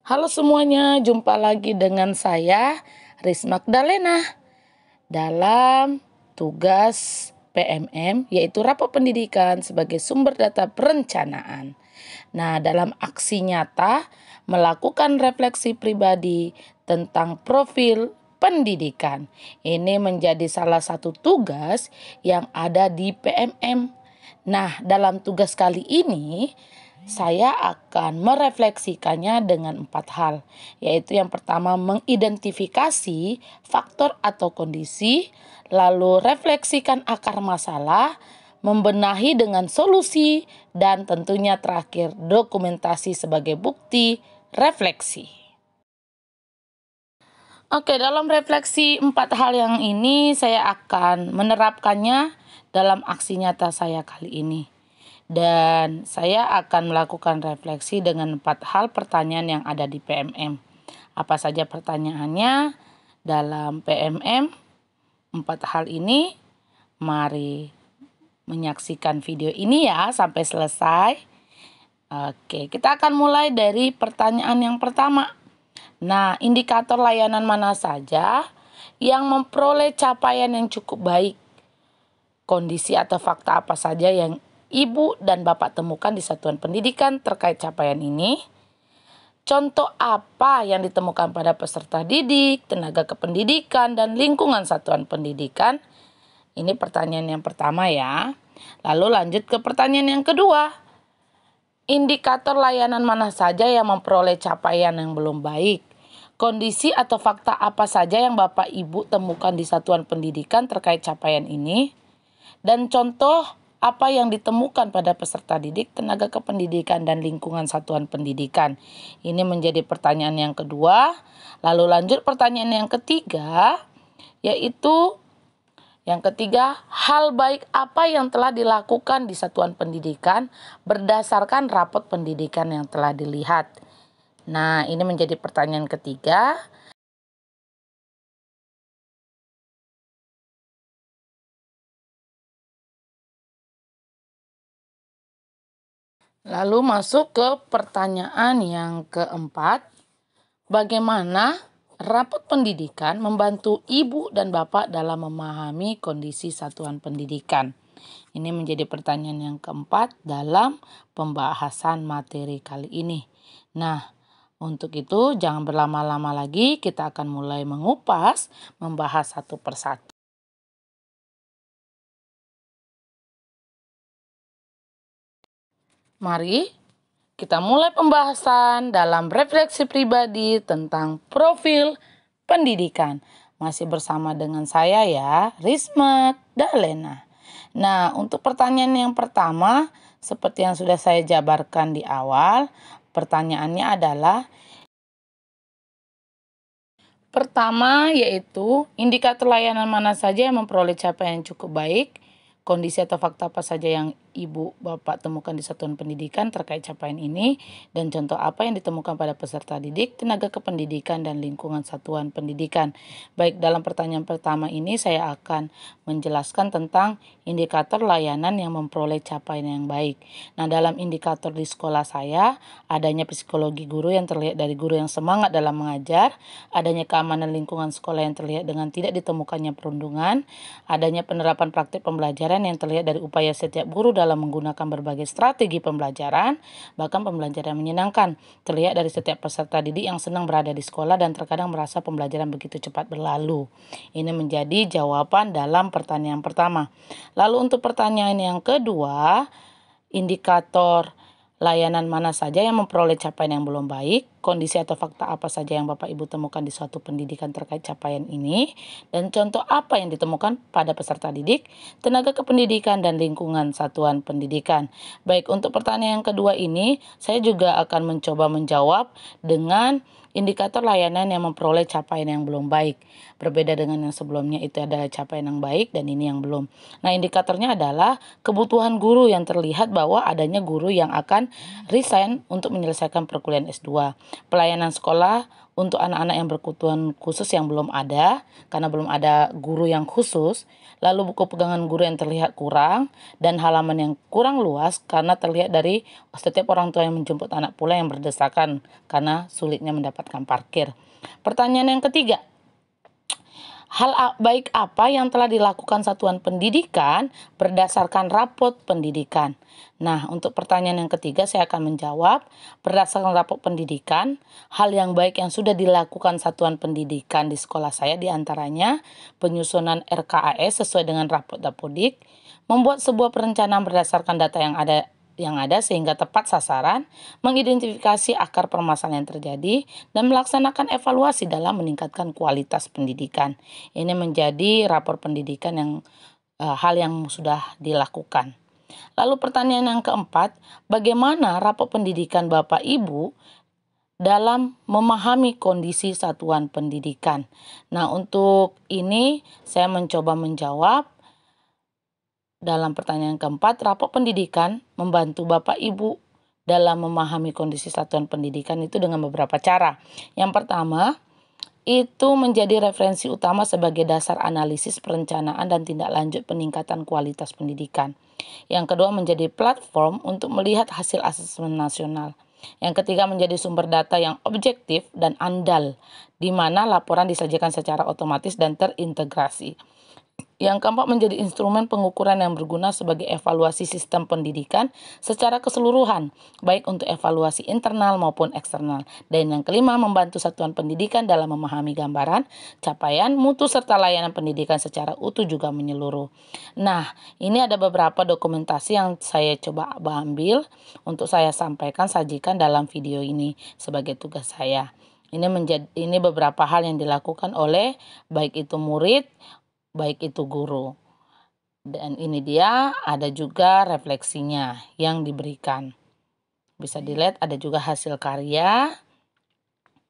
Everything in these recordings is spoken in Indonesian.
Halo semuanya, jumpa lagi dengan saya, Risma Magdalena, dalam tugas PMM, yaitu Rapat Pendidikan sebagai sumber data perencanaan. Nah, dalam aksi nyata, melakukan refleksi pribadi tentang profil pendidikan. Ini menjadi salah satu tugas yang ada di PMM. Nah, dalam tugas kali ini, saya akan merefleksikannya dengan 4 hal, yaitu yang pertama mengidentifikasi faktor atau kondisi, lalu refleksikan akar masalah, membenahi dengan solusi, dan tentunya terakhir dokumentasi sebagai bukti refleksi. Oke, dalam refleksi 4 hal yang ini saya akan menerapkannya dalam aksi nyata saya kali ini. Dan saya akan melakukan refleksi dengan 4 hal pertanyaan yang ada di PMM. Apa saja pertanyaannya dalam PMM? 4 hal ini, mari menyaksikan video ini ya sampai selesai. Oke, kita akan mulai dari pertanyaan yang pertama. Nah, indikator layanan mana saja yang memperoleh capaian yang cukup baik? Kondisi atau fakta apa saja yang Ibu dan Bapak temukan di satuan pendidikan terkait capaian ini? Contoh apa yang ditemukan pada peserta didik, tenaga kependidikan, dan lingkungan satuan pendidikan? Ini pertanyaan yang pertama ya. Lalu lanjut ke pertanyaan yang kedua. Indikator layanan mana saja yang memperoleh capaian yang belum baik? Kondisi atau fakta apa saja yang Bapak Ibu temukan di satuan pendidikan terkait capaian ini? Dan contoh apa yang ditemukan pada peserta didik, tenaga kependidikan, dan lingkungan satuan pendidikan? Ini menjadi pertanyaan yang kedua. Lalu lanjut pertanyaan yang ketiga, yaitu hal baik apa yang telah dilakukan di satuan pendidikan berdasarkan rapot pendidikan yang telah dilihat? Nah, ini menjadi pertanyaan ketiga. Lalu masuk ke pertanyaan yang keempat. Bagaimana rapot pendidikan membantu ibu dan bapak dalam memahami kondisi satuan pendidikan? Ini menjadi pertanyaan yang keempat dalam pembahasan materi kali ini. Nah, untuk itu jangan berlama-lama lagi, kita akan mulai mengupas, membahas satu persatu. Mari kita mulai pembahasan dalam refleksi pribadi tentang profil pendidikan. Masih bersama dengan saya ya, Risma Magdalena. Nah, untuk pertanyaan yang pertama, seperti yang sudah saya jabarkan di awal, pertanyaannya adalah pertama yaitu indikator layanan mana saja yang memperoleh capaian yang cukup baik, kondisi atau fakta apa saja yang Ibu Bapak temukan di satuan pendidikan terkait capaian ini, dan contoh apa yang ditemukan pada peserta didik, tenaga kependidikan, dan lingkungan satuan pendidikan. Baik, dalam pertanyaan pertama ini saya akan menjelaskan tentang indikator layanan yang memperoleh capaian yang baik. Nah, dalam indikator di sekolah saya, adanya psikologi guru yang terlihat dari guru yang semangat dalam mengajar, adanya keamanan lingkungan sekolah yang terlihat dengan tidak ditemukannya perundungan, adanya penerapan praktik pembelajaran yang terlihat dari upaya setiap guru dalam menggunakan berbagai strategi pembelajaran, bahkan pembelajaran menyenangkan, terlihat dari setiap peserta didik yang senang berada di sekolah dan terkadang merasa pembelajaran begitu cepat berlalu. Ini menjadi jawaban dalam pertanyaan pertama. Lalu untuk pertanyaan yang kedua, indikator layanan mana saja yang memperoleh capaian yang belum baik, kondisi atau fakta apa saja yang Bapak Ibu temukan di suatu pendidikan terkait capaian ini, dan contoh apa yang ditemukan pada peserta didik, tenaga kependidikan, dan lingkungan satuan pendidikan. Baik, untuk pertanyaan yang kedua ini, saya juga akan mencoba menjawab dengan indikator layanan yang memperoleh capaian yang belum baik. Berbeda dengan yang sebelumnya, itu adalah capaian yang baik dan ini yang belum. Nah, indikatornya adalah kebutuhan guru yang terlihat bahwa adanya guru yang akan pendidikan resign untuk menyelesaikan perkuliahan S2. Pelayanan sekolah untuk anak-anak yang berkebutuhan khusus yang belum ada, karena belum ada guru yang khusus. Lalu buku pegangan guru yang terlihat kurang, dan halaman yang kurang luas karena terlihat dari setiap orang tua yang menjemput anak pula yang berdesakan karena sulitnya mendapatkan parkir. Pertanyaan yang ketiga, hal baik apa yang telah dilakukan satuan pendidikan berdasarkan rapot pendidikan? Nah, untuk pertanyaan yang ketiga saya akan menjawab berdasarkan rapot pendidikan, hal yang baik yang sudah dilakukan satuan pendidikan di sekolah saya diantaranya penyusunan RKAS sesuai dengan rapot Dapodik, membuat sebuah perencanaan berdasarkan data yang ada sehingga tepat sasaran, mengidentifikasi akar permasalahan yang terjadi, dan melaksanakan evaluasi dalam meningkatkan kualitas pendidikan. Ini menjadi rapor pendidikan yang hal yang sudah dilakukan. Lalu pertanyaan yang keempat, bagaimana rapor pendidikan Bapak Ibu dalam memahami kondisi satuan pendidikan? Nah, untuk ini saya mencoba menjawab. Dalam pertanyaan keempat, rapor pendidikan membantu Bapak Ibu dalam memahami kondisi satuan pendidikan itu dengan beberapa cara. Yang pertama, itu menjadi referensi utama sebagai dasar analisis perencanaan dan tindak lanjut peningkatan kualitas pendidikan. Yang kedua, menjadi platform untuk melihat hasil asesmen nasional. Yang ketiga, menjadi sumber data yang objektif dan andal, di mana laporan disajikan secara otomatis dan terintegrasi. Yang keempat, menjadi instrumen pengukuran yang berguna sebagai evaluasi sistem pendidikan secara keseluruhan, baik untuk evaluasi internal maupun eksternal. Dan yang kelima, membantu satuan pendidikan dalam memahami gambaran, capaian, mutu, serta layanan pendidikan secara utuh juga menyeluruh. Nah, ini ada beberapa dokumentasi yang saya coba ambil untuk saya sajikan dalam video ini sebagai tugas saya. Ini beberapa hal yang dilakukan oleh baik itu murid, baik itu guru. Dan ini dia ada juga refleksinya yang diberikan. Bisa dilihat ada juga hasil karya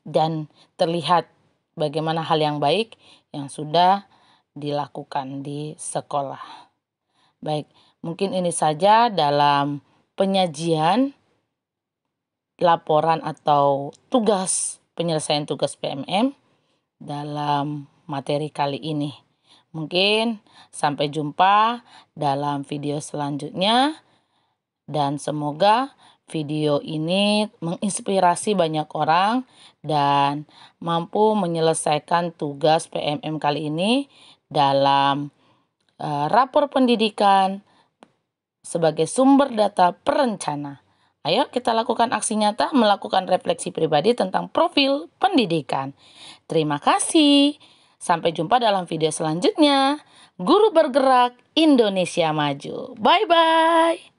dan terlihat bagaimana hal yang baik yang sudah dilakukan di sekolah. Baik, mungkin ini saja dalam penyajian laporan atau penyelesaian tugas PMM dalam materi kali ini. Mungkin sampai jumpa dalam video selanjutnya dan semoga video ini menginspirasi banyak orang dan mampu menyelesaikan tugas PMM kali ini dalam rapor pendidikan sebagai sumber data perencana. Ayo kita lakukan aksi nyata, melakukan refleksi pribadi tentang profil pendidikan. Terima kasih. Sampai jumpa dalam video selanjutnya. Guru bergerak Indonesia maju. Bye-bye.